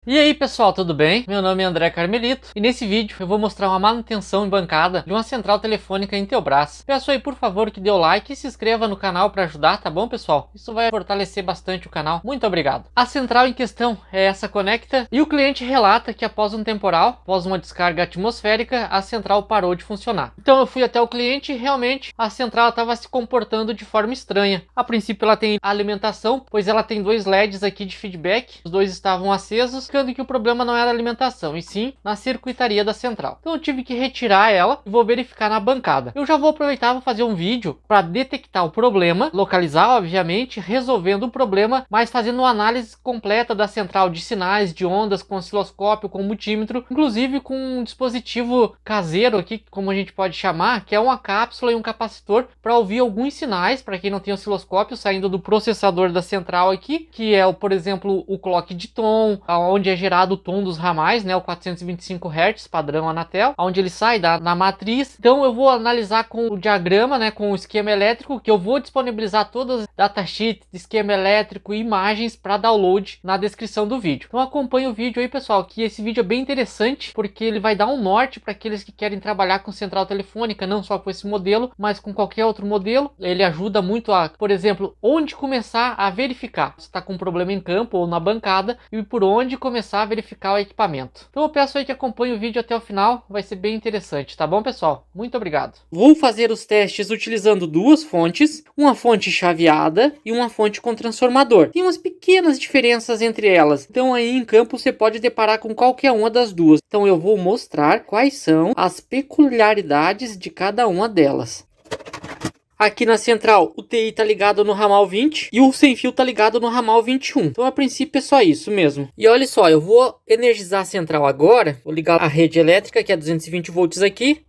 E aí pessoal, tudo bem? Meu nome é André Carmelito e nesse vídeo eu vou mostrar uma manutenção em bancada de uma central telefônica Intelbras. Peço aí por favor que dê o like e se inscreva no canal para ajudar, tá bom pessoal? Isso vai fortalecer bastante o canal, muito obrigado. A central em questão é essa Conecta e o cliente relata que após um temporal, após uma descarga atmosférica, a central parou de funcionar. Então eu fui até o cliente e realmente a central estava se comportando de forma estranha. A princípio ela tem alimentação, pois ela tem dois LEDs aqui de feedback, os dois estavam acesos, indicando que o problema não era a alimentação, e sim na circuitaria da central. Então eu tive que retirar ela e vou verificar na bancada. Eu já vou aproveitar e vou fazer um vídeo para detectar o problema, localizar obviamente, resolvendo o problema, mas fazendo uma análise completa da central de sinais, de ondas, com osciloscópio, com multímetro, inclusive com um dispositivo caseiro aqui, como a gente pode chamar, que é uma cápsula e um capacitor para ouvir alguns sinais, para quem não tem osciloscópio, saindo do processador da central aqui, que é, por exemplo, o clock de tom, onde é gerado o tom dos ramais, né, o 425 Hz padrão Anatel, onde ele sai na matriz. Então eu vou analisar com o diagrama, né, com o esquema elétrico, que eu vou disponibilizar todas as datasheets, esquema elétrico e imagens para download na descrição do vídeo. Então acompanhe o vídeo aí pessoal, que esse vídeo é bem interessante, porque ele vai dar um norte para aqueles que querem trabalhar com central telefônica, não só com esse modelo, mas com qualquer outro modelo. Ele ajuda muito a, por exemplo, onde começar a verificar se está com um problema em campo ou na bancada e por onde começar a verificar o equipamento. Então eu peço aí que acompanhe o vídeo até o final, vai ser bem interessante, tá bom pessoal? Muito obrigado. Vou fazer os testes utilizando duas fontes, uma fonte chaveada e uma fonte com transformador. Tem umas pequenas diferenças entre elas, então aí em campo você pode deparar com qualquer uma das duas. Então eu vou mostrar quais são as peculiaridades de cada uma delas. Aqui na central, o TI tá ligado no ramal 20 e o sem fio tá ligado no ramal 21. Então, a princípio, é só isso mesmo. E olha só, eu vou energizar a central agora. Vou ligar a rede elétrica, que é 220 volts aqui.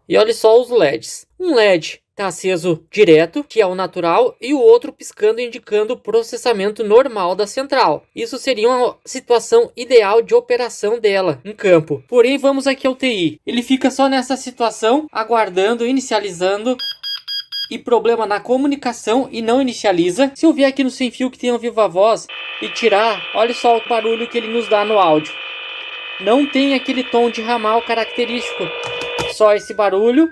E olha só os LEDs. Um LED tá aceso direto, que é o natural, e o outro piscando, indicando o processamento normal da central. Isso seria uma situação ideal de operação dela em campo. Porém, vamos aqui ao TI. Ele fica só nessa situação, aguardando, inicializando, e problema na comunicação e não inicializa. Se eu vier aqui no sem fio que tem um viva voz e tirar, olha só o barulho que ele nos dá no áudio. Não tem aquele tom de ramal característico, só esse barulho.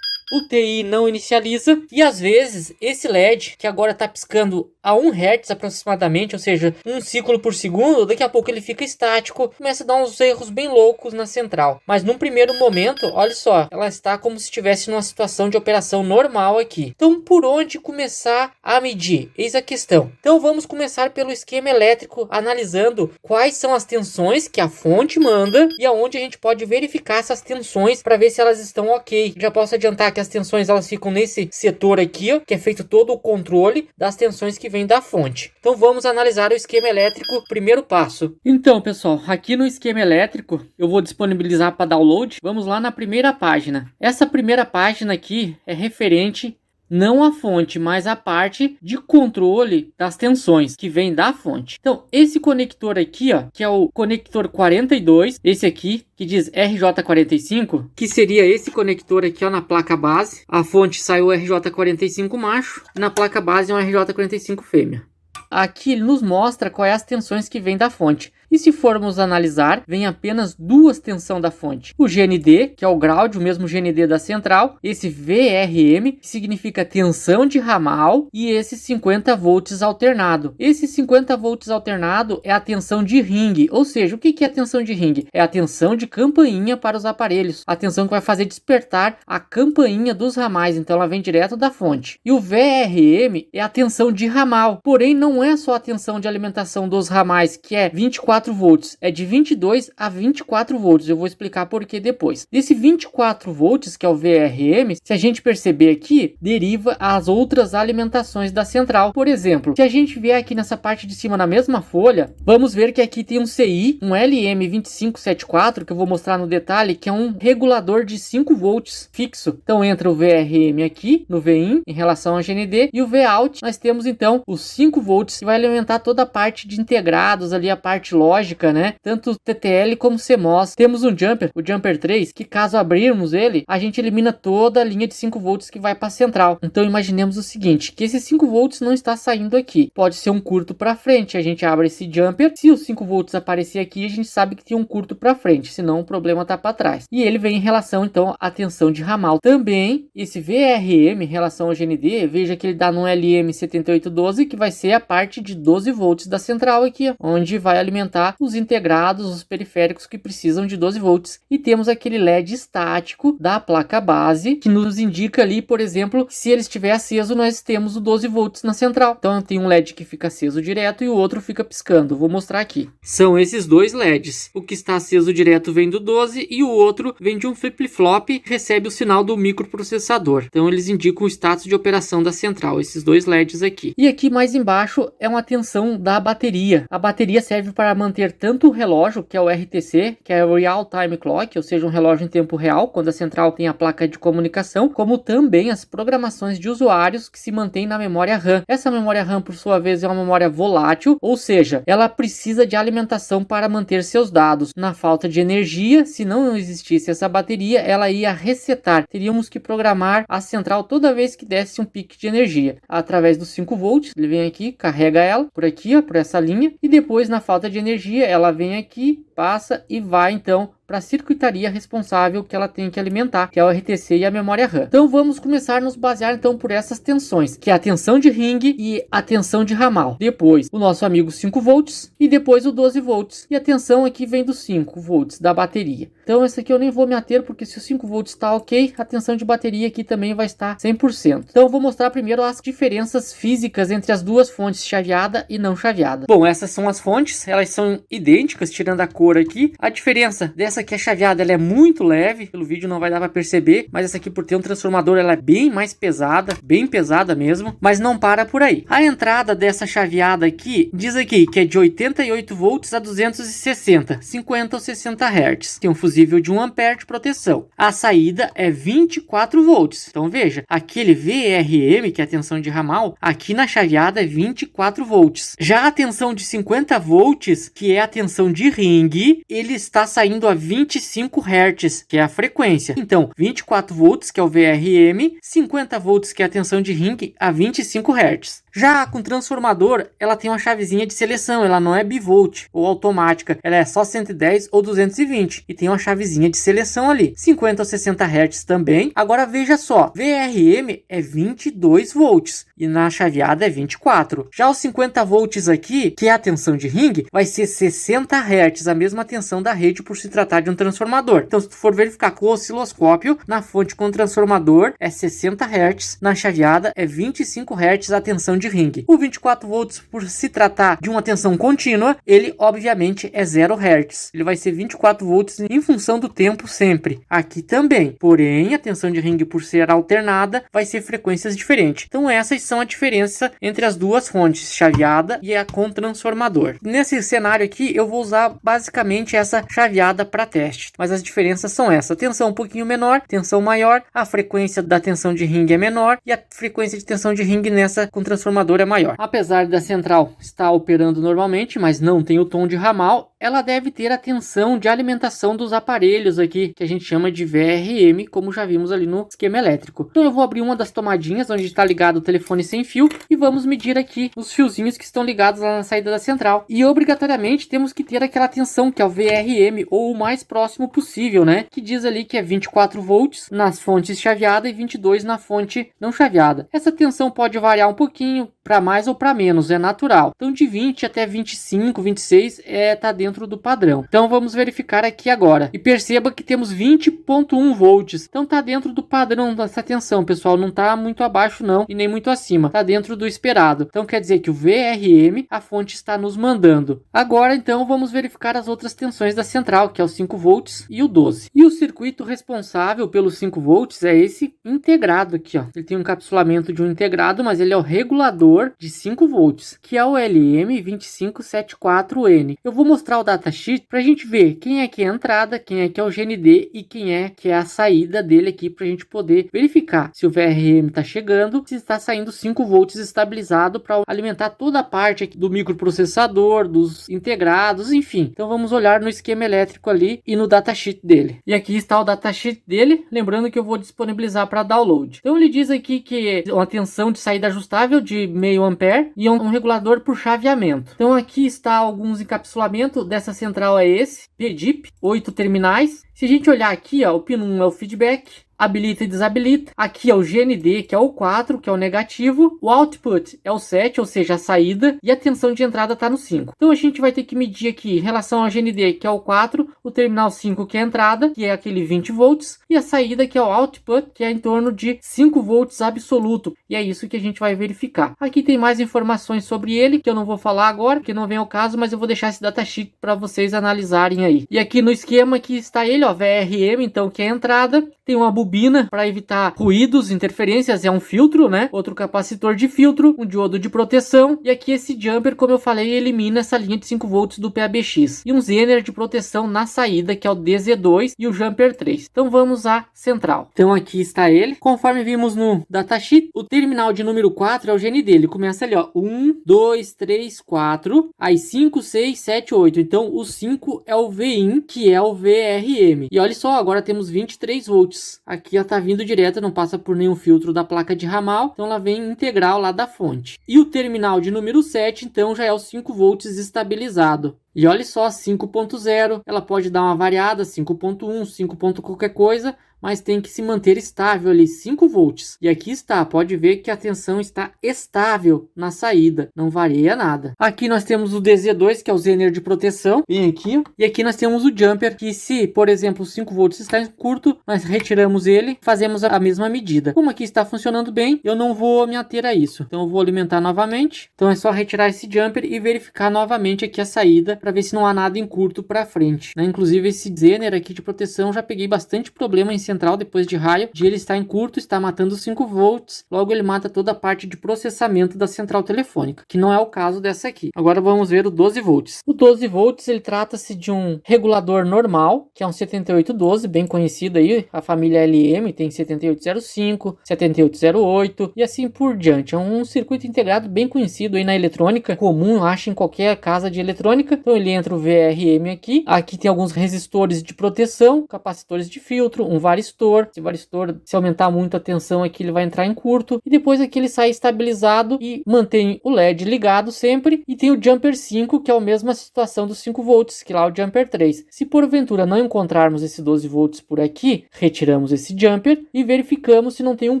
O TI não inicializa e às vezes esse LED que agora está piscando a 1 Hz aproximadamente, ou seja, um ciclo por segundo, daqui a pouco ele fica estático, começa a dar uns erros bem loucos na central. Mas num primeiro momento, olha só, ela está como se estivesse numa situação de operação normal aqui. Então por onde começar a medir? Eis a questão. Então vamos começar pelo esquema elétrico, analisando quais são as tensões que a fonte manda e aonde a gente pode verificar essas tensões para ver se elas estão ok. Já posso adiantar que as tensões elas ficam nesse setor aqui, ó, que é feito todo o controle das tensões que vem da fonte. Então vamos analisar o esquema elétrico, primeiro passo. Então pessoal, aqui no esquema elétrico eu vou disponibilizar para download. Vamos lá na primeira página. Essa primeira página aqui é referente não a fonte, mas a parte de controle das tensões que vem da fonte. Então, esse conector aqui, ó, que é o conector 42, esse aqui, que diz RJ45, que seria esse conector aqui, ó, na placa base. A fonte saiu RJ45 macho, e na placa base é um RJ45 fêmea. Aqui ele nos mostra quais as tensões que vem da fonte. E se formos analisar, vem apenas duas tensões da fonte. O GND, que é o ground, o mesmo GND da central. Esse VRM, que significa tensão de ramal. E esse 50 volts alternado. Esse 50 volts alternado é a tensão de ringue. Ou seja, o que é a tensão de ringue? É a tensão de campainha para os aparelhos. A tensão que vai fazer despertar a campainha dos ramais. Então ela vem direto da fonte. E o VRM é a tensão de ramal. Porém, não é só a tensão de alimentação dos ramais, que é 24 volts, é de 22 a 24 volts, eu vou explicar por que depois. Desse 24 volts, que é o VRM, se a gente perceber aqui, deriva as outras alimentações da central. Por exemplo, se a gente vier aqui nessa parte de cima na mesma folha, vamos ver que aqui tem um CI, um LM2574, que eu vou mostrar no detalhe, que é um regulador de 5 volts fixo. Então entra o VRM aqui, no VIN, em relação ao GND, e o VOUT, nós temos então os 5 volts, que vai alimentar toda a parte de integrados ali, a parte lógica, lógica, né? Tanto TTL como CMOS. Temos um jumper, o jumper 3, que caso abrirmos ele, a gente elimina toda a linha de 5 volts que vai para a central. Então imaginemos o seguinte, que esses 5 volts não está saindo aqui. Pode ser um curto para frente, a gente abre esse jumper. Se os 5 volts aparecer aqui, a gente sabe que tem um curto para frente, senão o problema tá para trás. E ele vem em relação então à tensão de ramal. Também esse VRM em relação ao GND, veja que ele dá no LM7812, que vai ser a parte de 12 volts da central aqui, ó, onde vai alimentar os integrados, os periféricos que precisam de 12 volts. E temos aquele LED estático da placa base, que nos indica ali, por exemplo, que se ele estiver aceso, nós temos o 12 volts na central. Então tem um LED que fica aceso direto e o outro fica piscando. Vou mostrar aqui. São esses dois LEDs. O que está aceso direto vem do 12 e o outro vem de um flip-flop que recebe o sinal do microprocessador. Então eles indicam o status de operação da central, esses dois LEDs aqui. E aqui mais embaixo é uma tensão da bateria. A bateria serve para manter tanto o relógio, que é o RTC, que é o Real Time Clock, ou seja, um relógio em tempo real, quando a central tem a placa de comunicação, como também as programações de usuários que se mantêm na memória RAM. Essa memória RAM, por sua vez, é uma memória volátil, ou seja, ela precisa de alimentação para manter seus dados. Na falta de energia, se não existisse essa bateria, ela ia resetar. Teríamos que programar a central toda vez que desse um pique de energia. Através dos 5 volts, ele vem aqui, carrega ela por aqui, ó, por essa linha, e depois na falta de energia, ela vem aqui, passa e vai então para a circuitaria responsável que ela tem que alimentar, que é o RTC e a memória RAM. Então vamos começar a nos basear então por essas tensões, que é a tensão de ring e a tensão de ramal. Depois o nosso amigo 5 volts e depois o 12 volts. E a tensão aqui vem dos 5 volts da bateria. Então essa aqui eu nem vou me ater, porque se o 5 volts está ok, a tensão de bateria aqui também vai estar 100%. Então eu vou mostrar primeiro as diferenças físicas entre as duas fontes chaveada e não chaveada. Bom, essas são as fontes, elas são idênticas, tirando a cor aqui. A diferença dessa aqui, a chaveada, ela é muito leve, pelo vídeo não vai dar para perceber, mas essa aqui, por ter um transformador, ela é bem mais pesada, bem pesada mesmo, mas não para por aí. A entrada dessa chaveada aqui, diz aqui que é de 88 volts a 260, 50 ou 60 Hz. Tem um fusível de 1 ampere de proteção. A saída é 24 volts. Então veja, aquele VRM, que é a tensão de ramal, aqui na chaveada é 24 volts. Já a tensão de 50 volts, que é a tensão de ring, ele está saindo a 25 Hz, que é a frequência. Então, 24 volts, que é o VRM, 50 volts, que é a tensão de ring, a 25 Hz. Já com transformador, ela tem uma chavezinha de seleção, ela não é bivolt ou automática, ela é só 110 ou 220 e tem uma chavezinha de seleção ali, 50 ou 60 Hz também. Agora veja só, VRM é 22 volts e na chaveada é 24. Já os 50 volts aqui, que é a tensão de ring, vai ser 60 Hz, a mesma tensão da rede por se tratar de um transformador. Então se tu for verificar com o osciloscópio, na fonte com transformador é 60 Hz, na chaveada é 25 Hz a tensão de ring. O 24 volts, por se tratar de uma tensão contínua, ele obviamente é 0 Hz. Ele vai ser 24 volts em função do tempo sempre. Aqui também. Porém, a tensão de ring, por ser alternada, vai ser frequências diferentes. Então essas são a diferença entre as duas fontes, chaveada e a com transformador. Nesse cenário aqui, eu vou usar basicamente essa chaveada para teste. Mas as diferenças são essas. Tensão um pouquinho menor, tensão maior, a frequência da tensão de ring é menor e a frequência de tensão de ring nessa com transformador é maior. Apesar da central estar operando normalmente, mas não tem o tom de ramal, ela deve ter a tensão de alimentação dos aparelhos aqui, que a gente chama de VRM, como já vimos ali no esquema elétrico. Então eu vou abrir uma das tomadinhas onde está ligado o telefone sem fio e vamos medir aqui os fiozinhos que estão ligados lá na saída da central. E obrigatoriamente temos que ter aquela tensão que é o VRM, ou o mais próximo possível, né? Que diz ali que é 24 volts nas fontes chaveada e 22 na fonte não chaveada. Essa tensão pode variar um pouquinho, para mais ou para menos, é natural. Então de 20 até 25, 26 tá dentro do padrão. Então vamos verificar aqui agora. E perceba que temos 20.1 volts. Então tá dentro do padrão dessa tensão, pessoal. Não tá muito abaixo não e nem muito acima. Tá dentro do esperado. Então quer dizer que o VRM, a fonte está nos mandando. Agora então vamos verificar as outras tensões da central, que é o 5 volts e o 12. E o circuito responsável pelos 5 volts é esse integrado aqui, ó. Ele tem um encapsulamento de um integrado, mas ele é o regulador de 5 volts, que é o LM2574N. Eu vou mostrar o datasheet para a gente ver quem é que é a entrada, quem é que é o GND e quem é que é a saída dele aqui, para a gente poder verificar se o VRM está chegando, se está saindo 5 volts estabilizado para alimentar toda a parte aqui do microprocessador, dos integrados, enfim. Então vamos olhar no esquema elétrico ali e no datasheet dele. E aqui está o datasheet dele, lembrando que eu vou disponibilizar para download. Então ele diz aqui que é uma tensão de saída ajustável de meio ampere e um regulador por chaveamento. Então aqui está alguns encapsulamentos dessa central, é esse PDIP, 8 terminais. Se a gente olhar aqui, ó, o pin 1 é o feedback, habilita e desabilita. Aqui é o GND, que é o 4, que é o negativo. O output é o 7, ou seja, a saída. E a tensão de entrada está no 5. Então a gente vai ter que medir aqui em relação ao GND, que é o 4, o terminal 5, que é a entrada, que é aquele 20 volts. E a saída, que é o output, que é em torno de 5 volts absoluto. E é isso que a gente vai verificar. Aqui tem mais informações sobre ele, que eu não vou falar agora, que não vem ao caso, mas eu vou deixar esse datasheet para vocês analisarem aí. E aqui no esquema que está ele, ó, VRM, então, que é a entrada. Tem uma bobina para evitar ruídos, interferências, é um filtro, né? Outro capacitor de filtro, um diodo de proteção. E aqui esse jumper, como eu falei, elimina essa linha de 5 volts do PABX. E um zener de proteção na saída, que é o DZ2 e o jumper 3. Então vamos à central. Então aqui está ele. Conforme vimos no datasheet, o terminal de número 4 é o GND. Ele começa ali, ó, 1, 2, 3, 4, aí 5, 6, 7, 8. Então o 5 é o VIN, que é o VRM. E olha só, agora temos 23 volts. Aqui ela tá vindo direto, não passa por nenhum filtro da placa de ramal, então ela vem integral lá da fonte. E o terminal de número 7, então, já é o 5 volts estabilizado. E olha só, 5.0, ela pode dar uma variada, 5.1, 5. Qualquer coisa, mas tem que se manter estável ali, 5 volts. E aqui está, pode ver que a tensão está estável na saída, não varia nada. Aqui nós temos o DZ2, que é o zener de proteção, bem aqui. E aqui nós temos o jumper, que se, por exemplo, 5 volts está em curto, nós retiramos ele, fazemos a mesma medida. Como aqui está funcionando bem, eu não vou me ater a isso. Então eu vou alimentar novamente. Então é só retirar esse jumper e verificar novamente aqui a saída, para ver se não há nada em curto para frente, né? Inclusive esse zener aqui de proteção, já peguei bastante problema em central depois de raio, de ele estar em curto, está matando 5 volts, logo ele mata toda a parte de processamento da central telefônica, que não é o caso dessa aqui. Agora vamos ver o 12 volts. O 12 volts, ele trata-se de um regulador normal, que é um 7812, bem conhecido aí, a família LM tem 7805, 7808 e assim por diante. É um circuito integrado bem conhecido aí na eletrônica, comum, acha em qualquer casa de eletrônica. Então ele entra o VRM aqui. Aqui tem alguns resistores de proteção, capacitores de filtro, um varistor. Esse varistor, se aumentar muito a tensão aqui, ele vai entrar em curto. E depois aqui ele sai estabilizado e mantém o LED ligado sempre. E tem o jumper 5, que é a mesma situação dos 5 volts, que lá é o jumper 3. Se porventura não encontrarmos esse 12 volts por aqui, retiramos esse jumper e verificamos se não tem um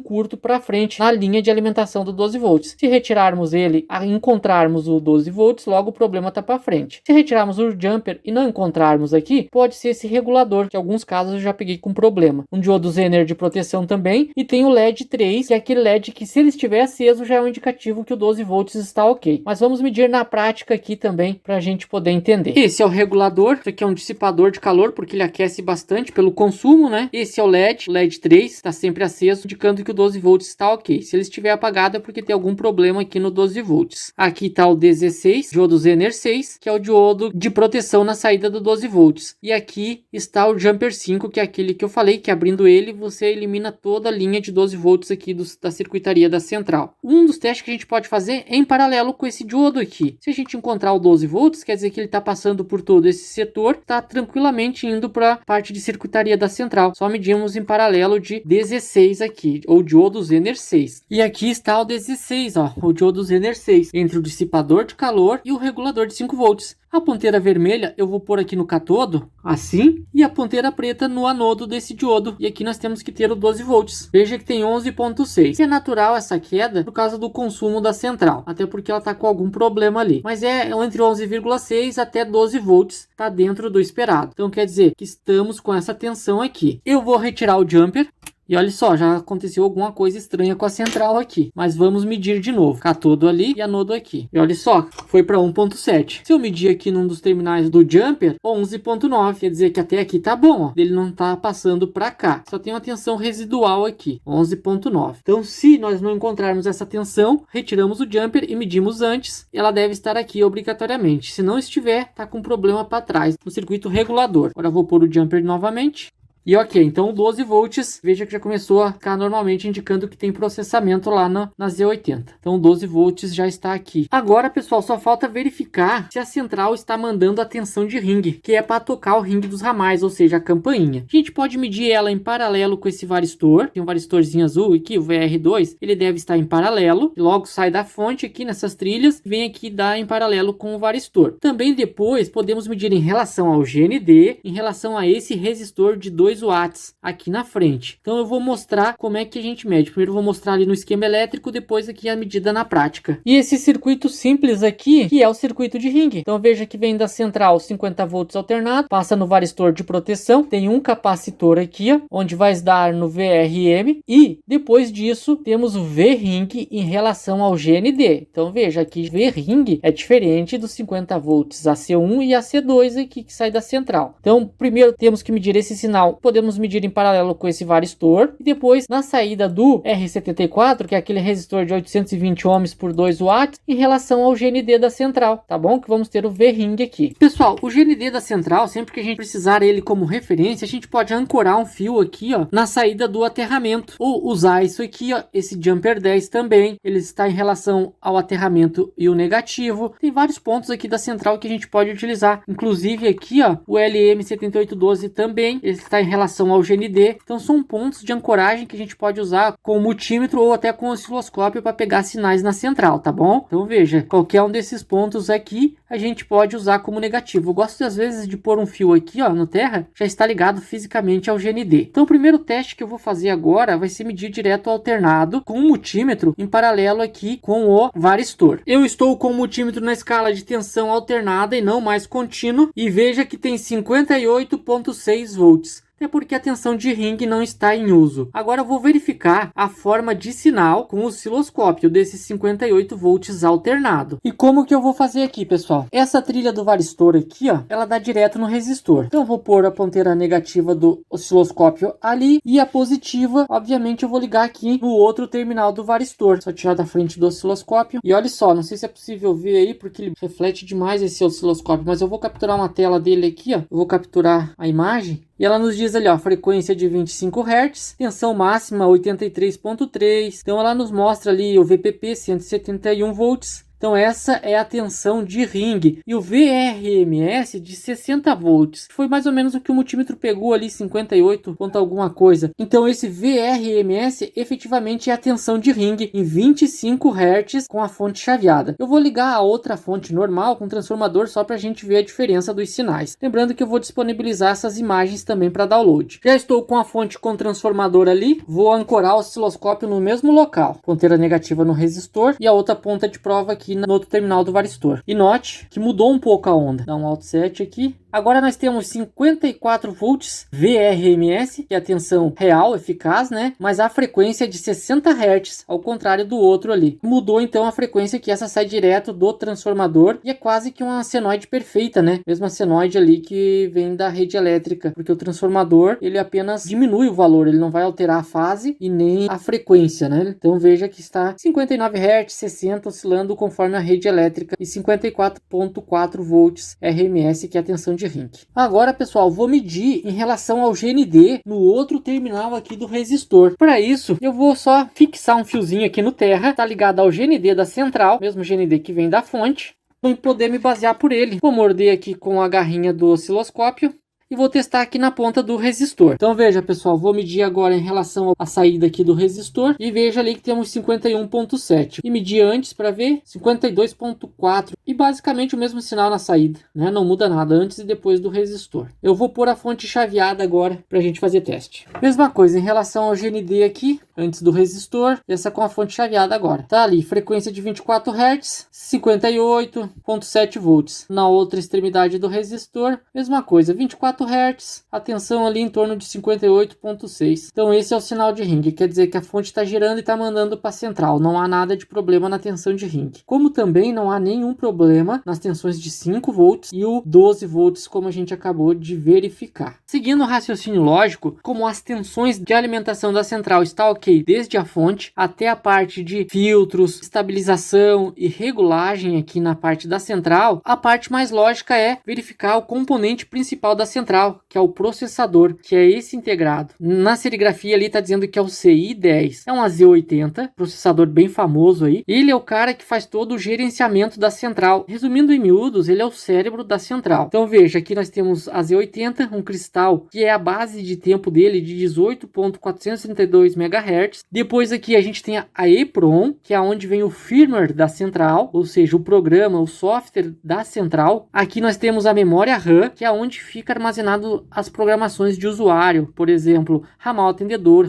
curto para frente na linha de alimentação do 12 volts. Se retirarmos ele e encontrarmos o 12 volts, logo o problema está para frente. Se retirarmos o jumper e não encontrarmos aqui, pode ser esse regulador, que em alguns casos eu já peguei com problema. Um diodo zener de proteção também, e tem o LED 3, que é aquele LED que, se ele estiver aceso, já é um indicativo que o 12 volts está ok. Mas vamos medir na prática aqui também, para a gente poder entender. Esse é o regulador, isso aqui é um dissipador de calor, porque ele aquece bastante pelo consumo, né? Esse é o LED 3, está sempre aceso, indicando que o 12 volts está ok. Se ele estiver apagado é porque tem algum problema aqui no 12 volts. Aqui está o DZ6, diodo zener 6, que é o diodo de proteção na saída do 12 volts. E aqui está o jumper 5, que é aquele que eu falei, que abrindo ele, você elimina toda a linha de 12 volts aqui da circuitaria da central. Um dos testes que a gente pode fazer é em paralelo com esse diodo aqui. Se a gente encontrar o 12 volts, quer dizer que ele está passando por todo esse setor, está tranquilamente indo para a parte de circuitaria da central. Só medimos em paralelo de DZ6 aqui, ou diodo zener 6. E aqui está o DZ6, ó, o diodo zener 6, entre o dissipador de calor e o regulador de 5 volts. A ponteira vermelha eu vou pôr aqui no catodo, assim, e a ponteira preta no anodo desse diodo. E aqui nós temos que ter o 12 volts. Veja que tem 11.6. É natural essa queda por causa do consumo da central, até porque ela está com algum problema ali. Mas é entre 11,6 até 12 volts, está dentro do esperado. Então quer dizer que estamos com essa tensão aqui. Eu vou retirar o jumper. E olha só, já aconteceu alguma coisa estranha com a central aqui. Mas vamos medir de novo. Catodo ali e anodo aqui. E olha só, foi para 1.7. Se eu medir aqui num dos terminais do jumper, 11.9. Quer dizer que até aqui tá bom, ó. Ele não tá passando para cá. Só tem uma tensão residual aqui, 11.9. Então, se nós não encontrarmos essa tensão, retiramos o jumper e medimos antes. Ela deve estar aqui obrigatoriamente. Se não estiver, tá com problema para trás no circuito regulador. Agora eu vou pôr o jumper novamente. E ok, então 12 volts, veja que já começou a ficar normalmente indicando que tem processamento lá na Z80. Então 12 volts já está aqui. Agora, pessoal, só falta verificar se a central está mandando a tensão de ringue, que é para tocar o ringue dos ramais, ou seja, a campainha. A gente pode medir ela em paralelo com esse varistor. Tem um varistorzinho azul aqui, o VR2, ele deve estar em paralelo. Logo sai da fonte aqui nessas trilhas, vem aqui dar em paralelo com o varistor. Também depois podemos medir em relação ao GND, em relação a esse resistor de 2 watts aqui na frente. Então eu vou mostrar como é que a gente mede. Primeiro eu vou mostrar ali no esquema elétrico, depois aqui a medida na prática. E esse circuito simples aqui, que é o circuito de ringue. Então veja que vem da central 50 volts alternado, passa no varistor de proteção, tem um capacitor aqui, ó, onde vai dar no VRM, e depois disso temos o V-ring em relação ao GND. Então veja que V-ring é diferente dos 50 volts AC1 e AC2 aqui que sai da central. Então primeiro temos que medir esse sinal, podemos medir em paralelo com esse varistor, e depois na saída do R74, que é aquele resistor de 820 ohms por 2 watts, em relação ao GND da central, tá bom? Que vamos ter o V-ring aqui. Pessoal, o GND da central, sempre que a gente precisar ele como referência, a gente pode ancorar um fio aqui, ó, na saída do aterramento, ou usar isso aqui, ó, esse jumper 10 também, ele está em relação ao aterramento e o negativo. Tem vários pontos aqui da central que a gente pode utilizar, inclusive aqui, ó, o LM7812 também, ele está em relação ao GND. Então são pontos de ancoragem que a gente pode usar com o multímetro ou até com o osciloscópio para pegar sinais na central, tá bom? Então veja, qualquer um desses pontos aqui a gente pode usar como negativo. Eu gosto às vezes de pôr um fio aqui, ó, no terra, já está ligado fisicamente ao GND. Então o primeiro teste que eu vou fazer agora vai ser medir direto alternado com o multímetro em paralelo aqui com o varistor. Eu estou com o multímetro na escala de tensão alternada e não mais contínuo, e veja que tem 58.6 volts. É porque a tensão de ringue não está em uso. Agora eu vou verificar a forma de sinal com o osciloscópio desses 58 volts alternado. E como que eu vou fazer aqui, pessoal? Essa trilha do varistor aqui, ó, ela dá direto no resistor. Então eu vou pôr a ponteira negativa do osciloscópio ali, e a positiva, obviamente, eu vou ligar aqui no outro terminal do varistor. Só tirar da frente do osciloscópio. E olha só, não sei se é possível ver aí, porque ele reflete demais esse osciloscópio, mas eu vou capturar uma tela dele aqui, ó. Eu vou capturar a imagem. E ela nos diz ali, ó, frequência de 25 Hz, tensão máxima 83.3. Então ela nos mostra ali o VPP 171 volts. Então essa é a tensão de ringue. E o VRMS de 60 volts. Foi mais ou menos o que o multímetro pegou ali, 58 ponto alguma coisa. Então esse VRMS efetivamente é a tensão de ringue em 25 Hz com a fonte chaveada. Eu vou ligar a outra fonte normal com transformador só para a gente ver a diferença dos sinais. Lembrando que eu vou disponibilizar essas imagens também para download. Já estou com a fonte com transformador ali. Vou ancorar o osciloscópio no mesmo local. Ponteira negativa no resistor e a outra ponta de prova aqui no outro terminal do varistor. E note que mudou um pouco a onda. Dá um offset aqui. Agora nós temos 54 volts VRMS, que é a tensão real, eficaz, né? Mas a frequência é de 60 Hz, ao contrário do outro ali. Mudou então a frequência, que essa sai direto do transformador e é quase que uma senoide perfeita, né? Mesma senoide ali que vem da rede elétrica, porque o transformador, ele apenas diminui o valor, ele não vai alterar a fase e nem a frequência, né? Então veja que está 59 Hz, 60, oscilando conforme a rede elétrica, e 54.4 volts RMS, que é a tensão de ringue. Agora, pessoal, vou medir em relação ao GND no outro terminal aqui do resistor. Para isso, eu vou só fixar um fiozinho aqui no terra, tá ligado ao GND da central, mesmo GND que vem da fonte, e poder me basear por ele. Vou morder aqui com a garrinha do osciloscópio e vou testar aqui na ponta do resistor. Então veja, pessoal, vou medir agora em relação à saída aqui do resistor e veja ali que temos 51.7 e medir antes para ver 52.4 e basicamente o mesmo sinal na saída, né? Não muda nada antes e depois do resistor. Eu vou pôr a fonte chaveada agora para a gente fazer teste. Mesma coisa em relação ao GND aqui. antes do resistor, essa com a fonte chaveada agora. Tá ali, frequência de 24 Hz, 58.7 volts. Na outra extremidade do resistor, mesma coisa, 24 Hz, a tensão ali em torno de 58.6. Então esse é o sinal de ring, quer dizer que a fonte está girando e está mandando para a central. Não há nada de problema na tensão de ring. Como também não há nenhum problema nas tensões de 5 volts e o 12 volts, como a gente acabou de verificar. Seguindo o raciocínio lógico, como as tensões de alimentação da central está ok desde a fonte até a parte de filtros, estabilização e regulagem aqui na parte da central, a parte mais lógica é verificar o componente principal da central, que é o processador, que é esse integrado. Na serigrafia ali está dizendo que é o CI10. É um AZ80, processador bem famoso aí. Ele é o cara que faz todo o gerenciamento da central. Resumindo em miúdos, ele é o cérebro da central. Então veja, aqui nós temos a Z80, um cristal que é a base de tempo dele de 18.432 MHz. Depois aqui a gente tem a EEPROM, que é onde vem o firmware da central, ou seja, o programa, o software da central. Aqui nós temos a memória RAM, que é onde fica armazenado as programações de usuário, por exemplo, ramal atendedor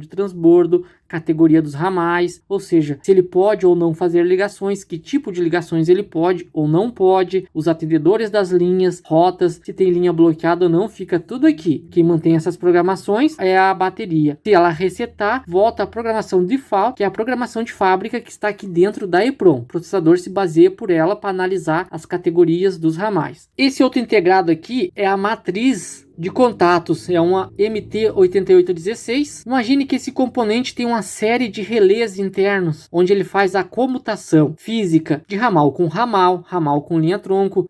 de transbordo, categoria dos ramais, ou seja, se ele pode ou não fazer ligações, que tipo de ligações ele pode ou não pode, os atendedores das linhas, rotas, se tem linha bloqueada ou não, fica tudo aqui. Quem mantém essas programações é a bateria. Se ela resetar, volta a programação default, que é a programação de fábrica que está aqui dentro da EEPROM. O processador se baseia por ela para analisar as categorias dos ramais. Esse outro integrado aqui é a matriz de contatos, é uma MT8816. Imagine que esse componente tem uma série de relés internos, onde ele faz a comutação física de ramal com ramal, ramal com linha-tronco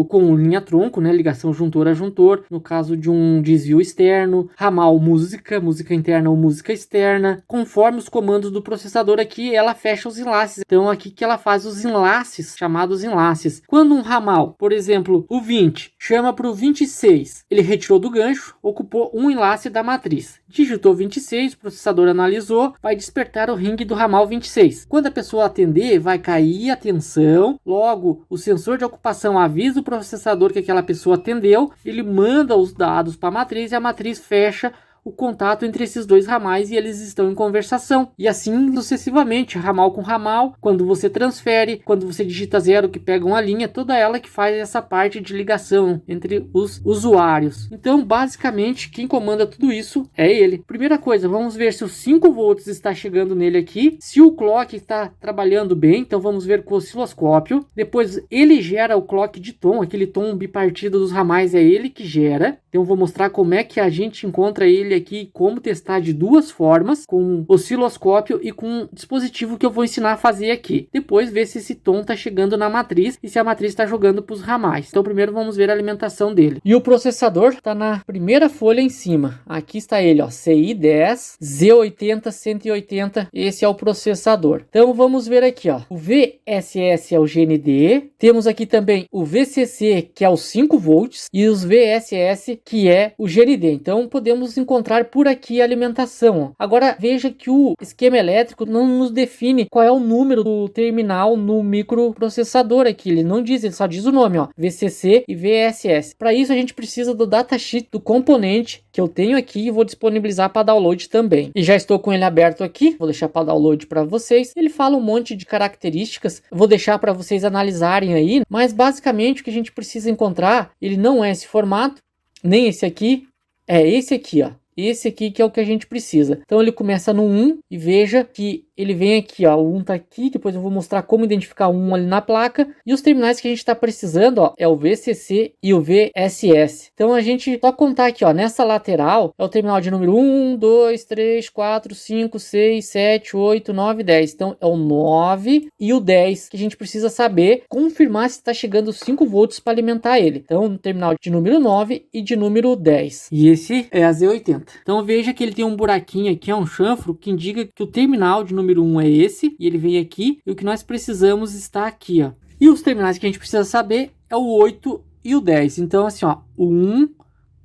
com linha-tronco, né, ligação juntor a juntor, no caso de um desvio externo, ramal música interna ou música externa. Conforme os comandos do processador aqui, ela fecha os enlaces. Então aqui que ela faz os enlaces, chamados enlaces. Quando um ramal, por exemplo, o 20, chama para o 26, ele retirou do gancho, ocupou um enlace da matriz. Digitou 26, o processador analisou, vai despertar o ring do ramal 26. Quando a pessoa atender, vai cair a tensão, logo o sensor de ocupação avisa o processador que aquela pessoa atendeu, ele manda os dados para a matriz e a matriz fecha o contato entre esses dois ramais e eles estão em conversação. E assim sucessivamente, ramal com ramal, quando você transfere, quando você digita 0 que pega uma linha, toda ela que faz essa parte de ligação entre os usuários. Então, basicamente, quem comanda tudo isso é ele. Primeira coisa, vamos ver se os 5 volts está chegando nele aqui, se o clock está trabalhando bem, então vamos ver com o osciloscópio. Depois ele gera o clock de tom, aquele tom bipartido dos ramais é ele que gera. Então vou mostrar como é que a gente encontra ele aqui, como testar de duas formas, com osciloscópio e com um dispositivo que eu vou ensinar a fazer aqui. Depois ver se esse tom está chegando na matriz e se a matriz está jogando para os ramais. Então primeiro vamos ver a alimentação dele. E o processador está na primeira folha em cima. Aqui está ele, ó, CI10 Z80 180. Esse é o processador. Então vamos ver aqui, ó. O VSS é o GND. Temos aqui também o VCC, que é os 5 volts, e os VSS, que é o GND. Então podemos encontrar por aqui a alimentação. Agora veja que o esquema elétrico não nos define qual é o número do terminal no microprocessador aqui. Ele não diz, ele só diz o nome, ó, VCC e VSS. Para isso a gente precisa do datasheet do componente que eu tenho aqui e vou disponibilizar para download também. E já estou com ele aberto aqui, vou deixar para download para vocês. Ele fala um monte de características, vou deixar para vocês analisarem aí, mas basicamente o que a gente precisa encontrar, ele não é esse formato, nem esse aqui, é esse aqui, ó. Esse aqui que é o que a gente precisa. Então ele começa no 1 e veja que ele vem aqui, ó, o 1 tá aqui, depois eu vou mostrar como identificar o 1 ali na placa. E os terminais que a gente está precisando, ó, é o VCC e o VSS. Então a gente só contar aqui, ó, nessa lateral é o terminal de número 1, 2, 3, 4, 5, 6, 7, 8, 9, 10. Então é o 9 e o 10 que a gente precisa saber, confirmar se está chegando 5 volts para alimentar ele. Então no terminal de número 9 e de número 10. E esse é a Z80. Então veja que ele tem um buraquinho aqui, é um chanfro, que indica que o terminal de número 1 é esse, e ele vem aqui, e o que nós precisamos está aqui, ó. E os terminais que a gente precisa saber é o 8 e o 10. Então assim, ó, o 1,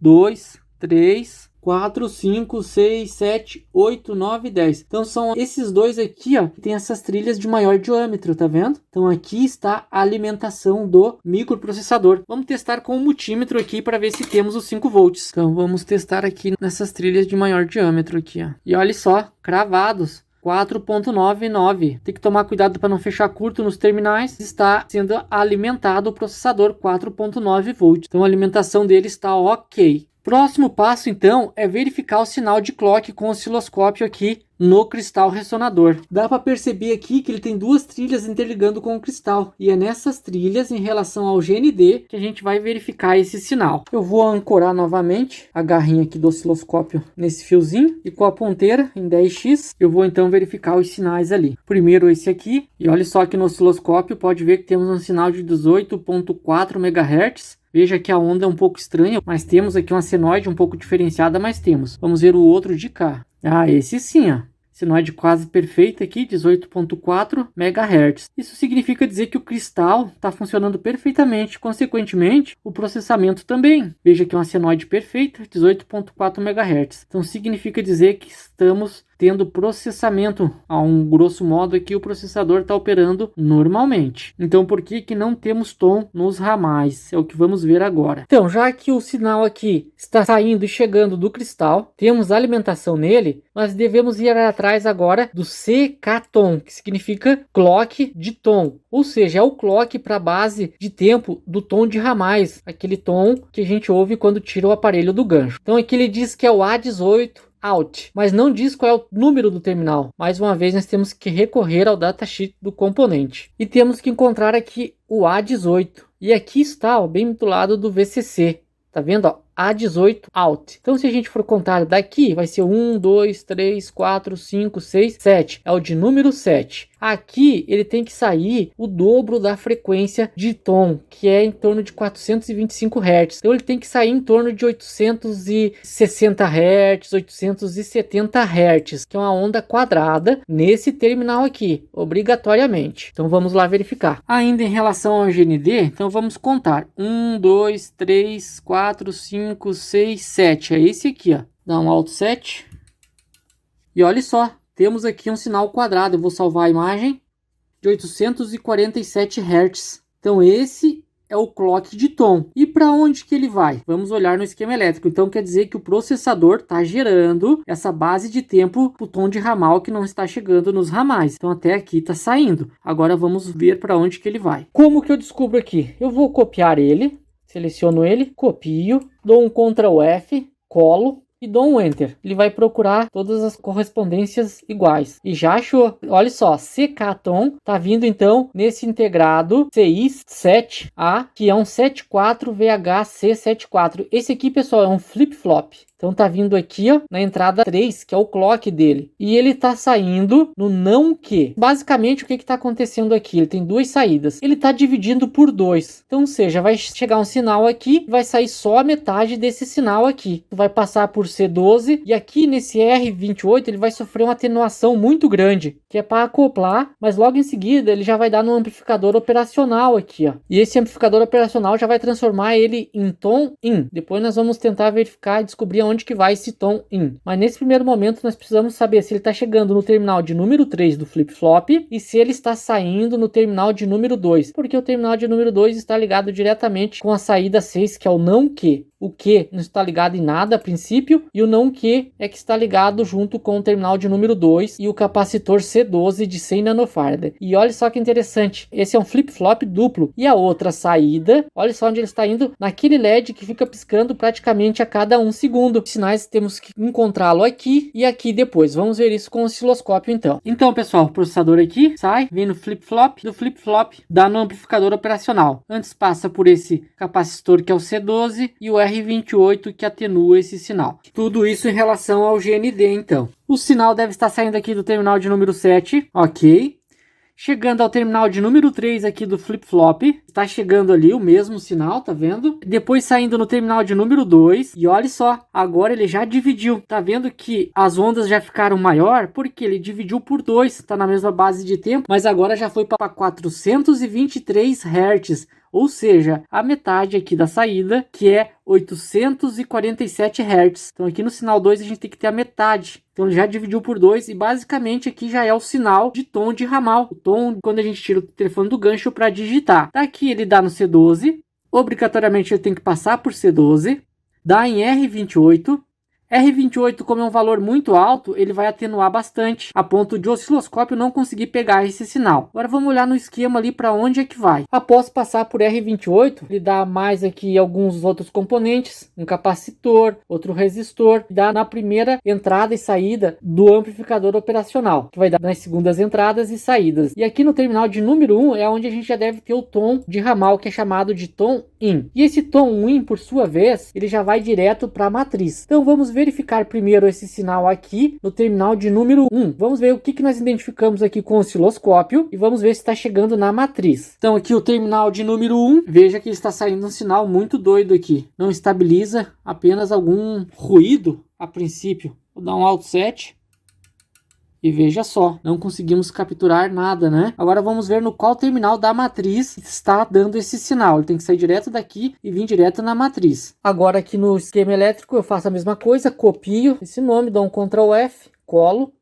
2, 3, 4, 5, 6, 7, 8, 9, 10. Então são esses dois aqui, ó, que tem essas trilhas de maior diâmetro, tá vendo? Então aqui está a alimentação do microprocessador. Vamos testar com o multímetro aqui para ver se temos os 5 volts. Então vamos testar aqui nessas trilhas de maior diâmetro aqui, ó. E olha só, cravados. 4.99. Tem que tomar cuidado para não fechar curto nos terminais. Está sendo alimentado o processador 4.9 volts. Então a alimentação dele está ok. Próximo passo então é verificar o sinal de clock com o osciloscópio aqui no cristal ressonador. Dá para perceber aqui que ele tem duas trilhas interligando com o cristal, e é nessas trilhas em relação ao GND que a gente vai verificar esse sinal. Eu vou ancorar novamente a garrinha aqui do osciloscópio nesse fiozinho, e com a ponteira em 10x eu vou então verificar os sinais ali. Primeiro esse aqui, e olha só que no osciloscópio pode ver que temos um sinal de 18.4 MHz. Veja que a onda é um pouco estranha, mas temos aqui uma senoide um pouco diferenciada, mas temos. Vamos ver o outro de cá. Ah, esse sim, ó. Senoide quase perfeita aqui, 18.4 MHz. Isso significa dizer que o cristal está funcionando perfeitamente, consequentemente, o processamento também. Veja que é uma senoide perfeita, 18.4 MHz. Então significa dizer que estamos tendo processamento. A um grosso modo aqui o processador está operando normalmente. Então por que não temos tom nos ramais? É o que vamos ver agora. Então, já que o sinal aqui está saindo e chegando do cristal, temos alimentação nele, nós devemos ir atrás agora do CK-tom, que significa clock de tom. Ou seja, é o clock para a base de tempo do tom de ramais, aquele tom que a gente ouve quando tira o aparelho do gancho. Então aqui ele diz que é o A18 out, mas não diz qual é o número do terminal. Mais uma vez nós temos que recorrer ao datasheet do componente e temos que encontrar aqui o A18, e aqui está, ó, bem do lado do VCC, tá vendo, ó? A18 out. Então se a gente for contar daqui, vai ser 1, 2, 3, 4, 5, 6, 7. É o de número 7. Aqui ele tem que sair o dobro da frequência de tom, que é em torno de 425 Hz. Então ele tem que sair em torno de 860 Hz, 870 Hz, que é uma onda quadrada nesse terminal aqui, obrigatoriamente. Então vamos lá verificar. Ainda em relação ao GND, então vamos contar. 1, 2, 3, 4, 5, 6, 7. É esse aqui, ó. Dá um Alt 7. E olha só, temos aqui um sinal quadrado. Eu vou salvar a imagem de 847 Hz. Então esse é o clock de tom. E para onde que ele vai? Vamos olhar no esquema elétrico. Então quer dizer que o processador está gerando essa base de tempo para o tom de ramal que não está chegando nos ramais. Então até aqui está saindo. Agora vamos ver para onde que ele vai. Como que eu descubro aqui? Eu vou copiar ele. Seleciono ele, copio, dou um Ctrl F, colo e dou um Enter. Ele vai procurar todas as correspondências iguais. E já achou. Olha só, CK-tom tá vindo então nesse integrado CI7A, que é um 74VHC74. Esse aqui, pessoal, é um flip-flop. Então tá vindo aqui, ó, na entrada 3, que é o clock dele. E ele tá saindo no não que. Basicamente, o que que tá acontecendo aqui? Ele tem duas saídas. Ele tá dividindo por 2. Então, ou seja, vai chegar um sinal aqui, vai sair só a metade desse sinal aqui. Vai passar por C12 e aqui nesse R28 ele vai sofrer uma atenuação muito grande, que é para acoplar, mas logo em seguida ele já vai dar no amplificador operacional aqui, ó. E esse amplificador operacional já vai transformar ele em tom in. Depois nós vamos tentar verificar e descobrir onde que vai esse tom in. Mas nesse primeiro momento nós precisamos saber se ele está chegando no terminal de número 3 do flip-flop e se ele está saindo no terminal de número 2, porque o terminal de número 2 está ligado diretamente com a saída 6, que é o não que. O que não está ligado em nada a princípio, e o não que é que está ligado junto com o terminal de número 2 e o capacitor C12 de 100 nanofarad. E olha só que interessante, esse é um flip-flop duplo. E a outra saída, olha só onde ele está indo, naquele LED que fica piscando praticamente a cada 1 segundo. Os sinais temos que encontrá-lo aqui e aqui depois. Vamos ver isso com o osciloscópio então. Então, pessoal, o processador aqui sai, vem no flip-flop, do flip-flop dá no amplificador operacional. Antes passa por esse capacitor que é o C12 e o R28 que atenua esse sinal. Tudo isso em relação ao GND então. O sinal deve estar saindo aqui do terminal de número 7, ok. Chegando ao terminal de número 3 aqui do flip-flop, está chegando ali o mesmo sinal, tá vendo? Depois saindo no terminal de número 2, e olha só, agora ele já dividiu. Tá vendo que as ondas já ficaram maior? Porque ele dividiu por 2, tá na mesma base de tempo, mas agora já foi para 423 Hz. ou seja, a metade aqui da saída, que é 847 Hz. Então aqui no sinal 2 a gente tem que ter a metade. Então ele já dividiu por 2 e basicamente aqui já é o sinal de tom de ramal. O tom quando a gente tira o telefone do gancho para digitar. Daqui ele dá no C12, obrigatoriamente ele tem que passar por C12, dá em R28. R28, como é um valor muito alto, ele vai atenuar bastante, a ponto de o osciloscópio não conseguir pegar esse sinal. Agora vamos olhar no esquema ali para onde é que vai. Após passar por R28, ele dá mais aqui alguns outros componentes, um capacitor, outro resistor, dá na primeira entrada e saída do amplificador operacional, que vai dar nas segundas entradas e saídas. E aqui no terminal de número 1 é onde a gente já deve ter o tom de ramal, que é chamado de tom in. E esse tom in, por sua vez, ele já vai direto para a matriz. Então vamos verificar primeiro esse sinal aqui no terminal de número 1. Vamos ver o que nós identificamos aqui com o osciloscópio e vamos ver se está chegando na matriz. Então aqui o terminal de número 1, veja que está saindo um sinal muito doido aqui. Não estabiliza, apenas algum ruído a princípio. Vou dar um Alt 7. E veja só, não conseguimos capturar nada, né? Agora vamos ver no qual terminal da matriz está dando esse sinal. Ele tem que sair direto daqui e vir direto na matriz. Agora aqui no esquema elétrico eu faço a mesma coisa, copio esse nome, dou um Ctrl F, colo.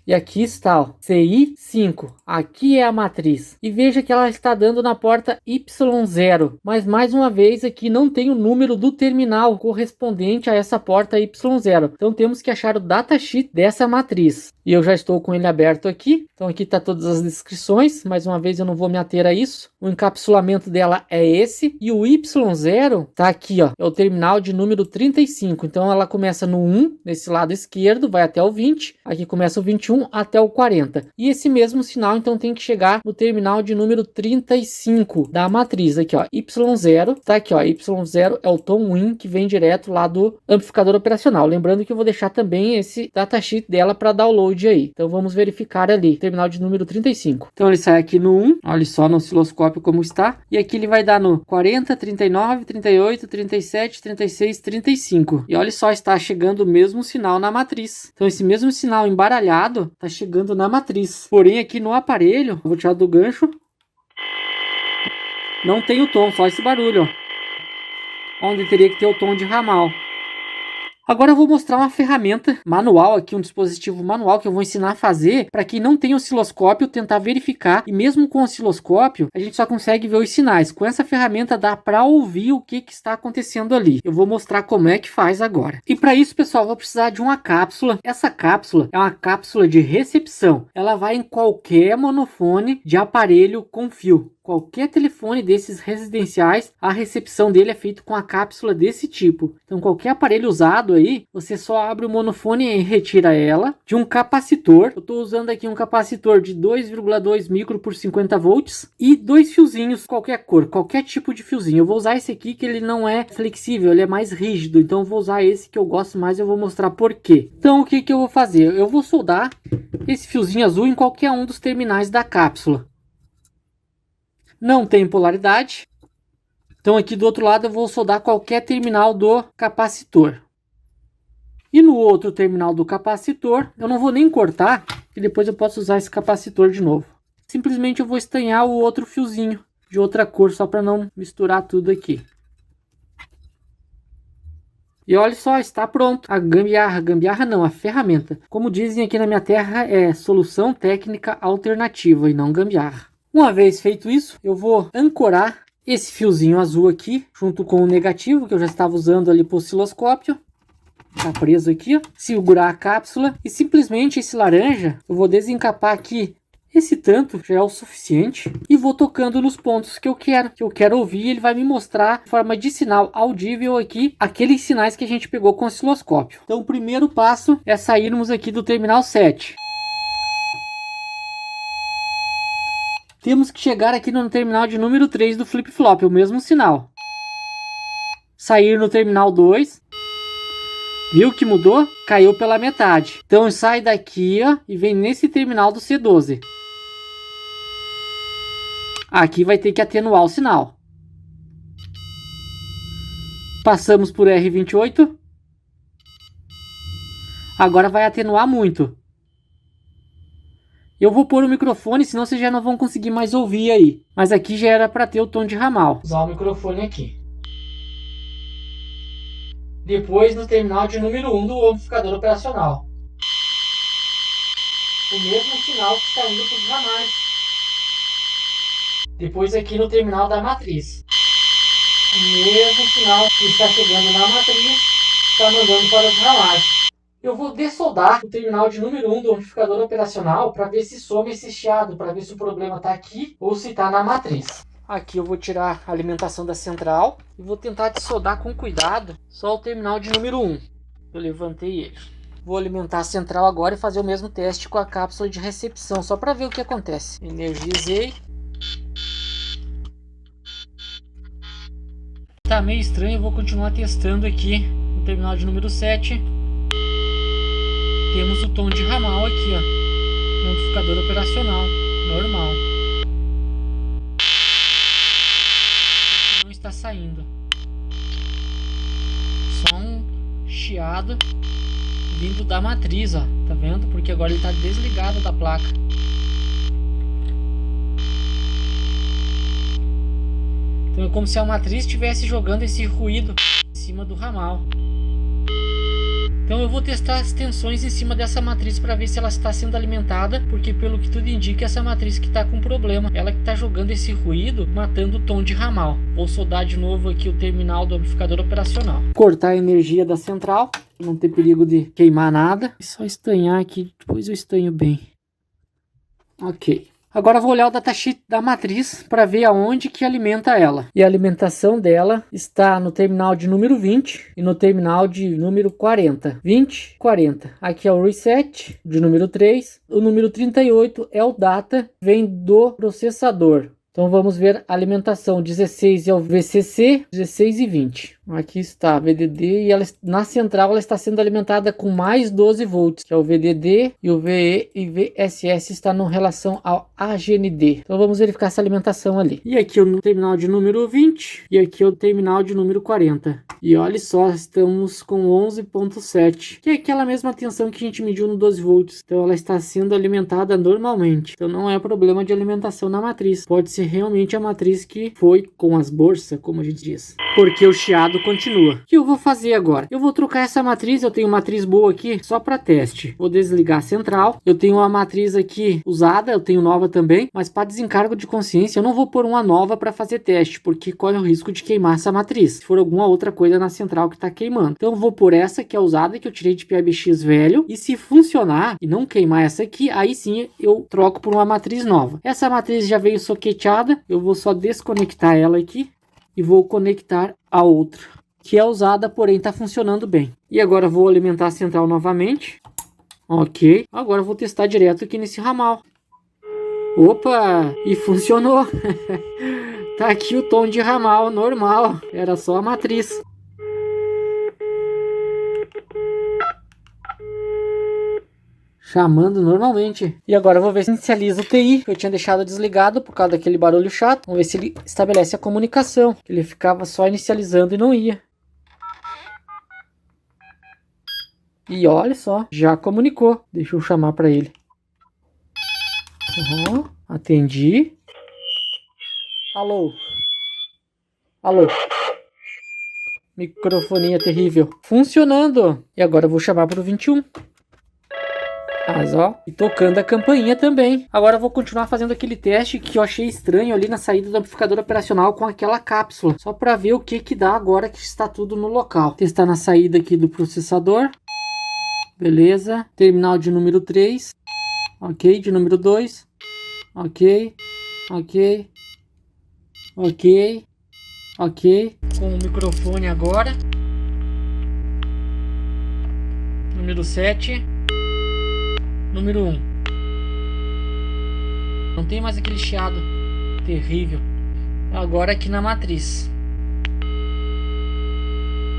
E aqui está, ó, CI5. Aqui é a matriz. E veja que ela está dando na porta Y0. Mas mais uma vez aqui não tem o número do terminal correspondente a essa porta Y0. Então temos que achar o datasheet dessa matriz. E eu já estou com ele aberto aqui. Então aqui está todas as descrições. Mais uma vez eu não vou me ater a isso. O encapsulamento dela é esse. E o Y0 está aqui, ó. É o terminal de número 35. Então ela começa no 1, nesse lado esquerdo, vai até o 20. Aqui começa o 21 até o 40. E esse mesmo sinal então tem que chegar no terminal de número 35 da matriz aqui, ó, Y0, tá aqui, ó, Y0 é o tom in que vem direto lá do amplificador operacional. Lembrando que eu vou deixar também esse datasheet dela para download aí. Então vamos verificar ali, terminal de número 35. Então ele sai aqui no 1, olha só no osciloscópio como está, e aqui ele vai dar no 40, 39, 38, 37, 36, 35. E olha só, está chegando o mesmo sinal na matriz. Então esse mesmo sinal embaralhado tá chegando na matriz. Porém aqui no aparelho, vou tirar do gancho, não tem o tom, só esse barulho, ó, onde teria que ter o tom de ramal. Agora eu vou mostrar uma ferramenta manual aqui, um dispositivo manual que eu vou ensinar a fazer para quem não tem osciloscópio tentar verificar, e mesmo com osciloscópio a gente só consegue ver os sinais. Com essa ferramenta dá para ouvir o que está acontecendo ali. Eu vou mostrar como é que faz agora. E para isso, pessoal, eu vou precisar de uma cápsula. Essa cápsula é uma cápsula de recepção. Ela vai em qualquer monofone de aparelho com fio. Qualquer telefone desses residenciais, a recepção dele é feita com a cápsula desse tipo. Então qualquer aparelho usado aí, você só abre o monofone e retira ela de um capacitor. Eu estou usando aqui um capacitor de 2,2 micro por 50 volts e dois fiozinhos, qualquer cor, qualquer tipo de fiozinho. Eu vou usar esse aqui que ele não é flexível, ele é mais rígido. Então eu vou usar esse que eu gosto mais, eu vou mostrar por quê. Então o que eu vou fazer? Eu vou soldar esse fiozinho azul em qualquer um dos terminais da cápsula. Não tem polaridade. Então aqui do outro lado eu vou soldar qualquer terminal do capacitor. E no outro terminal do capacitor, eu não vou nem cortar, e depois eu posso usar esse capacitor de novo. Simplesmente eu vou estanhar o outro fiozinho de outra cor, só para não misturar tudo aqui. E olha só, está pronto. A gambiarra não, a ferramenta. Como dizem aqui na minha terra, é solução técnica alternativa e não gambiarra. Uma vez feito isso, eu vou ancorar esse fiozinho azul aqui, junto com o negativo, que eu já estava usando ali para o osciloscópio. Está preso aqui, ó. Segurar a cápsula e simplesmente esse laranja, eu vou desencapar aqui. Esse tanto já é o suficiente. E vou tocando nos pontos que eu quero ouvir. Ele vai me mostrar, em forma de sinal audível aqui, aqueles sinais que a gente pegou com o osciloscópio. Então o primeiro passo é sairmos aqui do terminal 7. Temos que chegar aqui no terminal de número 3 do flip-flop, o mesmo sinal. Sair no terminal 2. Viu que mudou? Caiu pela metade. Então sai daqui, ó, e vem nesse terminal do C12. Aqui vai ter que atenuar o sinal. Passamos por R28. Agora vai atenuar muito. Eu vou pôr o microfone, senão vocês já não vão conseguir mais ouvir aí. Mas aqui já era para ter o tom de ramal. Vou usar o microfone aqui. Depois no terminal de número 1 do amplificador operacional. O mesmo sinal que está indo para os ramais. Depois aqui no terminal da matriz. O mesmo sinal que está chegando na matriz, está mandando para os ramais. Eu vou dessoldar o terminal de número 1 do amplificador operacional para ver se some esse chiado, para ver se o problema está aqui ou se está na matriz. Aqui eu vou tirar a alimentação da central e vou tentar dessoldar com cuidado só o terminal de número 1. Eu levantei ele. Vou alimentar a central agora e fazer o mesmo teste com a cápsula de recepção, só para ver o que acontece. Energizei. Tá meio estranho, eu vou continuar testando aqui no terminal de número 7. Temos o tom de ramal aqui, ó, no amplificador operacional, normal. Não está saindo. Só um chiado vindo da matriz, ó, tá vendo? Porque agora ele está desligado da placa. Então é como se a matriz estivesse jogando esse ruído em cima do ramal. Então eu vou testar as tensões em cima dessa matriz para ver se ela está sendo alimentada, porque pelo que tudo indica, essa matriz que está com problema, ela que está jogando esse ruído, matando o tom de ramal. Vou soldar de novo aqui o terminal do amplificador operacional. Cortar a energia da central, não ter perigo de queimar nada. É só estanhar aqui, depois eu estanho bem. Ok. Agora eu vou olhar o datasheet da matriz para ver aonde que alimenta ela. E a alimentação dela está no terminal de número 20 e no terminal de número 40. 20, 40. Aqui é o reset de número 3. O número 38 é o data, vem do processador. Então vamos ver a alimentação. 16 é o VCC, 16 e 20. Aqui está a VDD e ela, na central ela está sendo alimentada com mais 12 volts, que é o VDD, e o VE e VSS está em relação ao AGND. Então vamos verificar essa alimentação ali. E aqui o terminal de número 20 e aqui o terminal de número 40. E olha só, estamos com 11.7, que é aquela mesma tensão que a gente mediu no 12 volts. Então ela está sendo alimentada normalmente. Então não é problema de alimentação na matriz. Pode ser realmente a matriz que foi com as bolsas, como a gente diz. Porque o chiado continua. O que eu vou fazer agora? Eu vou trocar essa matriz. Eu tenho matriz boa aqui só para teste. Vou desligar a central. Eu tenho uma matriz aqui usada, eu tenho nova também, mas para desencargo de consciência eu não vou pôr uma nova para fazer teste, porque corre o risco de queimar essa matriz, se for alguma outra coisa na central que está queimando. Então eu vou pôr essa que é usada, que eu tirei de PIBX velho, e se funcionar e não queimar essa aqui, aí sim eu troco por uma matriz nova. Essa matriz já veio soqueteada, eu vou só desconectar ela aqui e vou conectar a outra, que é usada, porém está funcionando bem. E agora vou alimentar a central novamente. Ok, agora eu vou testar direto aqui nesse ramal. Opa, e funcionou. Tá aqui o tom de ramal normal, era só a matriz. Chamando normalmente. E agora eu vou ver se inicializa o TI, que eu tinha deixado desligado por causa daquele barulho chato. Vamos ver se ele estabelece a comunicação. Ele ficava só inicializando e não ia. E olha só, já comunicou. Deixa eu chamar para ele. Uhum, atendi. Alô? Alô? Microfonia terrível. Funcionando. E agora eu vou chamar para o 21. Mas ó, e tocando a campainha também. Agora eu vou continuar fazendo aquele teste que eu achei estranho ali na saída do amplificador operacional com aquela cápsula. Só para ver o que que dá agora que está tudo no local. Testar na saída aqui do processador. Beleza. Terminal de número 3. Ok, de número 2. Ok. Ok. Ok. Ok. Com o microfone agora. Número 7. Número 1. Não tem mais aquele chiado terrível. Agora aqui na matriz.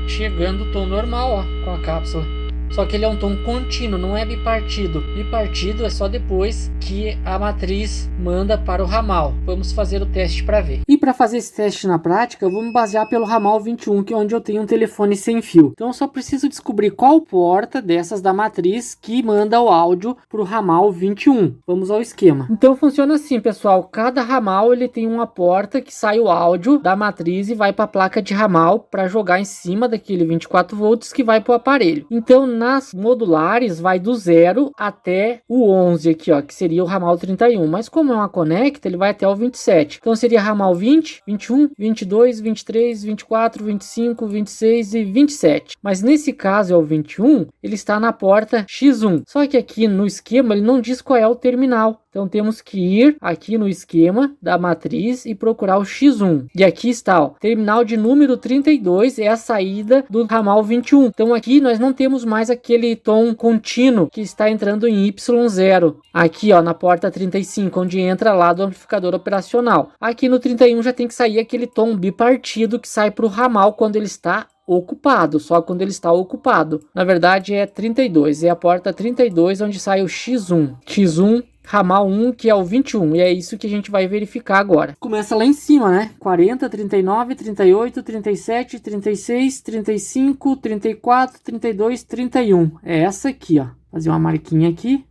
Chegando o tom normal, ó, com a cápsula. Só que ele é um tom contínuo, não é bipartido. Bipartido é só depois que a matriz manda para o ramal. Vamos fazer o teste para ver. E para fazer esse teste na prática, eu vou me basear pelo ramal 21, que é onde eu tenho um telefone sem fio. Então eu só preciso descobrir qual porta dessas da matriz que manda o áudio para o ramal 21. Vamos ao esquema. Então funciona assim, pessoal. Cada ramal ele tem uma porta que sai o áudio da matriz e vai para a placa de ramal para jogar em cima daquele 24 volts que vai para o aparelho. Então nas modulares vai do 0 até o 11 aqui, ó, que seria o ramal 31. Mas como é uma conecta, ele vai até o 27. Então seria ramal 20, 21, 22, 23, 24, 25, 26 e 27. Mas nesse caso é o 21, ele está na porta X1. Só que aqui no esquema ele não diz qual é o terminal. Então temos que ir aqui no esquema da matriz e procurar o X1. E aqui está, ó, terminal de número 32 é a saída do ramal 21. Então aqui nós não temos mais aquele tom contínuo que está entrando em Y0. Aqui, ó, na porta 35, onde entra lá do amplificador operacional. Aqui no 31 já tem que sair aquele tom bipartido que sai para o ramal quando ele está ocupado, só quando ele está ocupado. Na verdade é 32, é a porta 32 onde sai o X1. X1 ramal 1, que é o 21, e é isso que a gente vai verificar agora. Começa lá em cima, né? 40, 39, 38, 37, 36, 35, 34, 32, 31. É essa aqui, ó. Fazer uma marquinha aqui.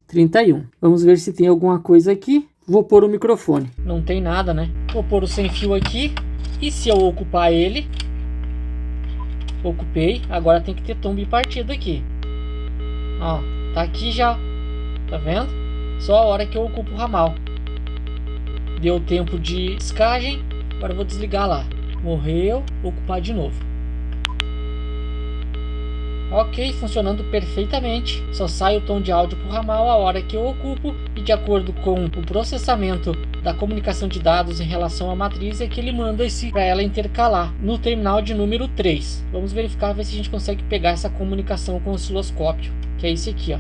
31. Vamos ver se tem alguma coisa aqui. Vou pôr o microfone. Não tem nada, né? Vou pôr o sem fio aqui. E se eu ocupar ele... Ocupei. Agora tem que ter tom bipartido aqui. Ó, tá aqui já. Tá vendo? Só a hora que eu ocupo o ramal. Deu tempo de descagem. Agora eu vou desligar lá. Morreu. Ocupar de novo. Ok, funcionando perfeitamente. Só sai o tom de áudio para o ramal a hora que eu ocupo. E de acordo com o processamento da comunicação de dados em relação à matriz, é que ele manda esse para ela intercalar no terminal de número 3. Vamos verificar, ver se a gente consegue pegar essa comunicação com o osciloscópio. Que é esse aqui, ó.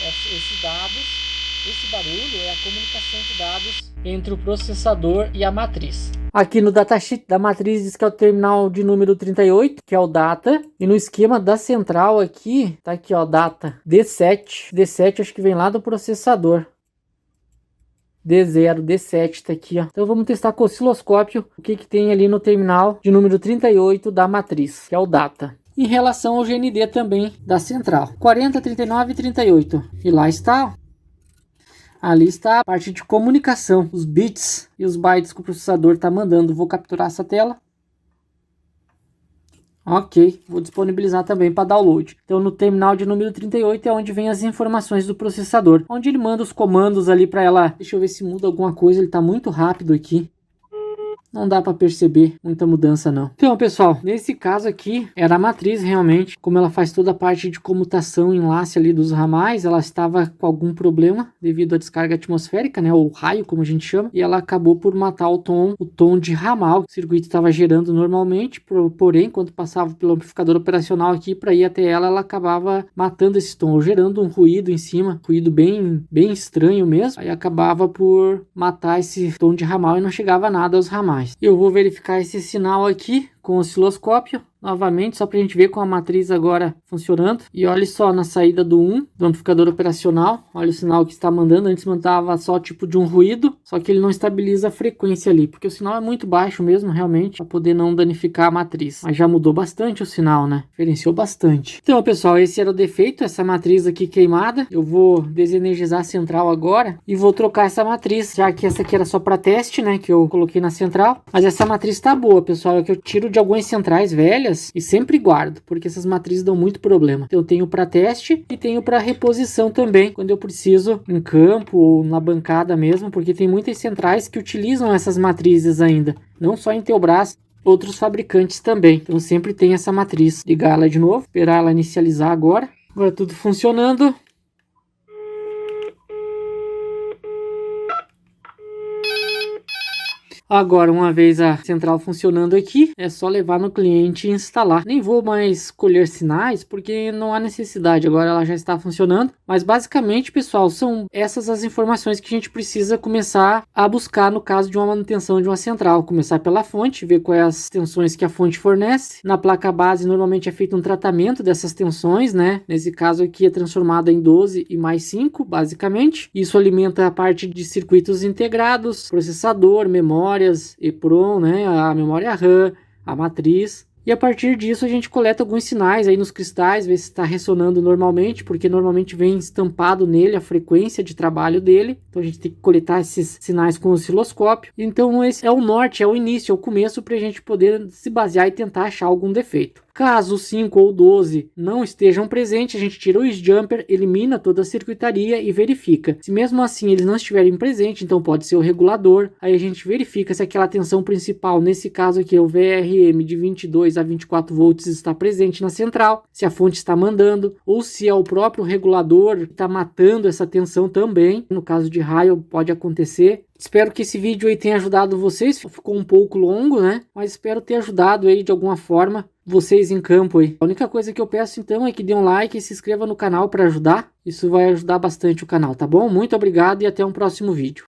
Esses dados, esse barulho é a comunicação de dados entre o processador e a matriz. Aqui no datasheet da matriz diz que é o terminal de número 38, que é o data. E no esquema da central aqui, tá aqui, ó, data D7. D7 acho que vem lá do processador. D0, D7 tá aqui, ó. Então vamos testar com o osciloscópio o que tem ali no terminal de número 38 da matriz, que é o data. Em relação ao GND também da central. 40, 39 e 38. E lá está, ó. Ali está a parte de comunicação, os bits e os bytes que o processador está mandando. Vou capturar essa tela. Ok, vou disponibilizar também para download. Então no terminal de número 38 é onde vem as informações do processador. Onde ele manda os comandos ali para ela. Deixa eu ver se muda alguma coisa, ele está muito rápido aqui. Não dá para perceber muita mudança não. Então pessoal, nesse caso aqui era a matriz realmente, como ela faz toda a parte de comutação, enlace ali dos ramais, ela estava com algum problema devido à descarga atmosférica, né, ou raio como a gente chama, e ela acabou por matar o tom de ramal. O circuito estava gerando normalmente, porém quando passava pelo amplificador operacional aqui para ir até ela acabava matando esse tom, ou gerando um ruído em cima, ruído bem estranho mesmo, aí acabava por matar esse tom de ramal e não chegava nada aos ramais. Eu vou verificar esse sinal aqui com o osciloscópio novamente, só para a gente ver com a matriz agora funcionando. E olha só na saída do 1 do amplificador operacional, olha o sinal que está mandando. Antes mandava só tipo de um ruído, só que ele não estabiliza a frequência ali, porque o sinal é muito baixo mesmo realmente, para poder não danificar a matriz. Mas já mudou bastante o sinal, né? Diferenciou bastante. Então pessoal, esse era o defeito, essa matriz aqui queimada. Eu vou desenergizar a central agora e vou trocar essa matriz, já que essa aqui era só para teste, né, que eu coloquei na central. Mas essa matriz tá boa, pessoal, é que eu tiro de algumas centrais velhas e sempre guardo, porque essas matrizes dão muito problema. Então eu tenho para teste e tenho para reposição também, quando eu preciso em campo ou na bancada mesmo, porque tem muitas centrais que utilizam essas matrizes ainda, não só Intelbras, outros fabricantes também. Então sempre tem essa matriz. Ligar ela de novo, esperar ela inicializar agora. Agora tudo funcionando. Agora, uma vez a central funcionando aqui, é só levar no cliente e instalar. Nem vou mais colher sinais, porque não há necessidade, agora ela já está funcionando. Mas basicamente, pessoal, são essas as informações que a gente precisa começar a buscar no caso de uma manutenção de uma central. Começar pela fonte, ver quais as tensões que a fonte fornece. Na placa base, normalmente é feito um tratamento dessas tensões, né? Nesse caso aqui é transformada em 12 e mais 5, basicamente. Isso alimenta a parte de circuitos integrados, processador, memórias, EEPROM, né? A memória RAM, a matriz. E a partir disso a gente coleta alguns sinais aí nos cristais, ver se está ressonando normalmente, porque normalmente vem estampado nele a frequência de trabalho dele. Então a gente tem que coletar esses sinais com o osciloscópio. Então esse é o norte, é o início, é o começo para a gente poder se basear e tentar achar algum defeito. Caso 5 ou 12 não estejam presentes, a gente tira o jumper, elimina toda a circuitaria e verifica. Se mesmo assim eles não estiverem presentes, então pode ser o regulador. Aí a gente verifica se aquela tensão principal, nesse caso aqui é o VRM de 22 a 24 volts, está presente na central, se a fonte está mandando, ou se é o próprio regulador que está matando essa tensão também. No caso de raio pode acontecer. Espero que esse vídeo aí tenha ajudado vocês, ficou um pouco longo, né? Mas espero ter ajudado aí de alguma forma vocês em campo aí. A única coisa que eu peço então é que dê um like e se inscreva no canal para ajudar. Isso vai ajudar bastante o canal, tá bom? Muito obrigado e até um próximo vídeo.